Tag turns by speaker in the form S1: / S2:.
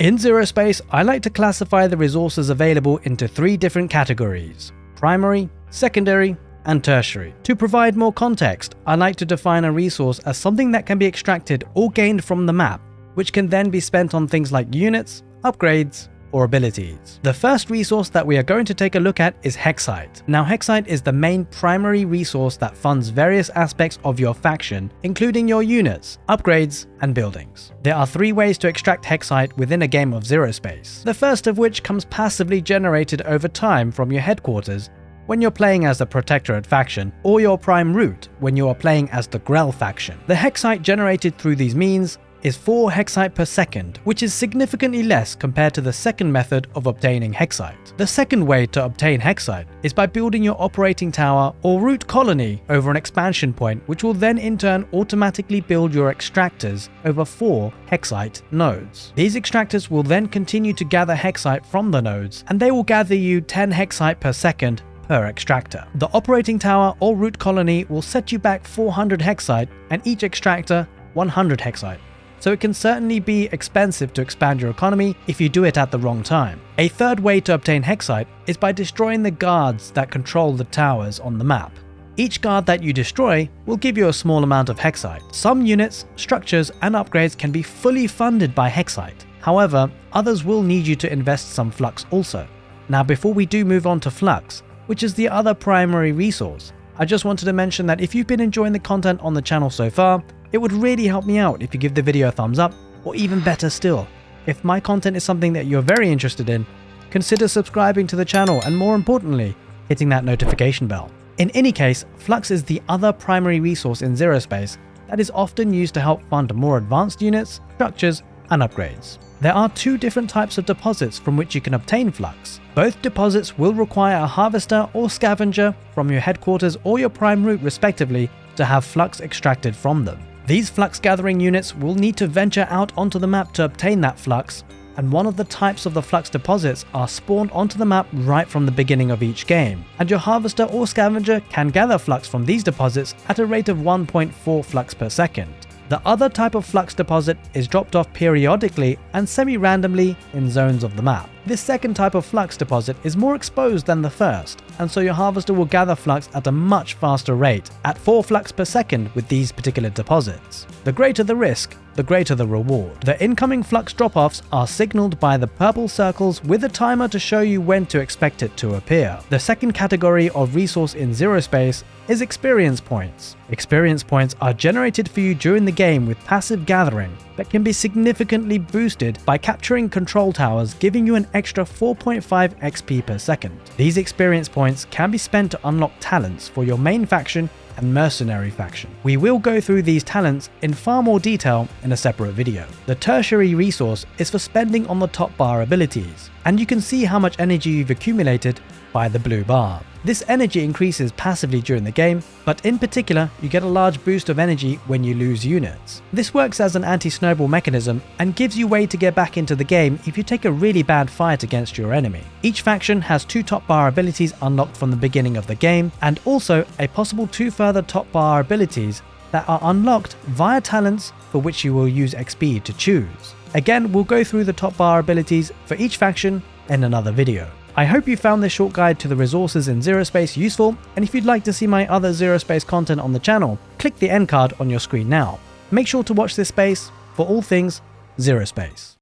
S1: In Zerospace, I like to classify the resources available into 3 different categories: primary, secondary, and tertiary. To provide more context, I like to define a resource as something that can be extracted or gained from the map, which can then be spent on things like units, upgrades, or abilities. The first resource that we are going to take a look at is Hexite. Now, Hexite is the main primary resource that funds various aspects of your faction, including your units, upgrades, and buildings. There are 3 ways to extract Hexite within a game of Zerospace, the first of which comes passively generated over time from your headquarters when you're playing as the Protectorate faction, or your prime route when you are playing as the Grell faction. The Hexite generated through these means is 4 Hexite per second, which is significantly less compared to the second method of obtaining Hexite. The second way to obtain Hexite is by building your operating tower or root colony over an expansion point, which will then in turn automatically build your extractors over 4 Hexite nodes. These extractors will then continue to gather Hexite from the nodes, and they will gather you 10 Hexite per second per extractor. The operating tower or root colony will set you back 400 Hexite and each extractor 100 Hexite. So it can certainly be expensive to expand your economy if you do it at the wrong time. A third way to obtain Hexite is by destroying the guards that control the towers on the map. Each guard that you destroy will give you a small amount of Hexite. Some units, structures, and upgrades can be fully funded by Hexite. However, others will need you to invest some Flux also. Now, before we do move on to Flux, which is the other primary resource, I just wanted to mention that if you've been enjoying the content on the channel so far, it would really help me out if you give the video a thumbs up, or even better still, if my content is something that you're very interested in, consider subscribing to the channel and, more importantly, hitting that notification bell. In any case, Flux is the other primary resource in Zerospace that is often used to help fund more advanced units, structures, and upgrades. There are 2 different types of deposits from which you can obtain Flux. Both deposits will require a harvester or scavenger from your headquarters or your prime route respectively to have Flux extracted from them. These Flux gathering units will need to venture out onto the map to obtain that Flux, and one of the types of the Flux deposits are spawned onto the map right from the beginning of each game, and your harvester or scavenger can gather Flux from these deposits at a rate of 1.4 Flux per second. The other type of Flux deposit is dropped off periodically and semi-randomly in zones of the map. This second type of Flux deposit is more exposed than the first, and so your harvester will gather Flux at a much faster rate, at 4 Flux per second with these particular deposits. The greater the risk, the greater the reward. The incoming Flux drop-offs are signaled by the purple circles with a timer to show you when to expect it to appear. The second category of resource in Zerospace is experience points. Experience points are generated for you during the game with passive gathering that can be significantly boosted by capturing control towers, giving you an extra 4.5 XP per second. These experience points can be spent to unlock talents for your main faction and mercenary faction. We will go through these talents in far more detail in a separate video. The tertiary resource is for spending on the top bar abilities, and you can see how much energy you've accumulated by the blue bar. This energy increases passively during the game, but in particular, you get a large boost of energy when you lose units. This works as an anti-snowball mechanism and gives you way to get back into the game if you take a really bad fight against your enemy. Each faction has 2 top bar abilities unlocked from the beginning of the game, and also a possible 2 further top bar abilities that are unlocked via talents for which you will use XP to choose. Again, we'll go through the top bar abilities for each faction in another video. I hope you found this short guide to the resources in Zerospace useful, and if you'd like to see my other Zerospace content on the channel, click the end card on your screen now. Make sure to watch this space for all things Zerospace.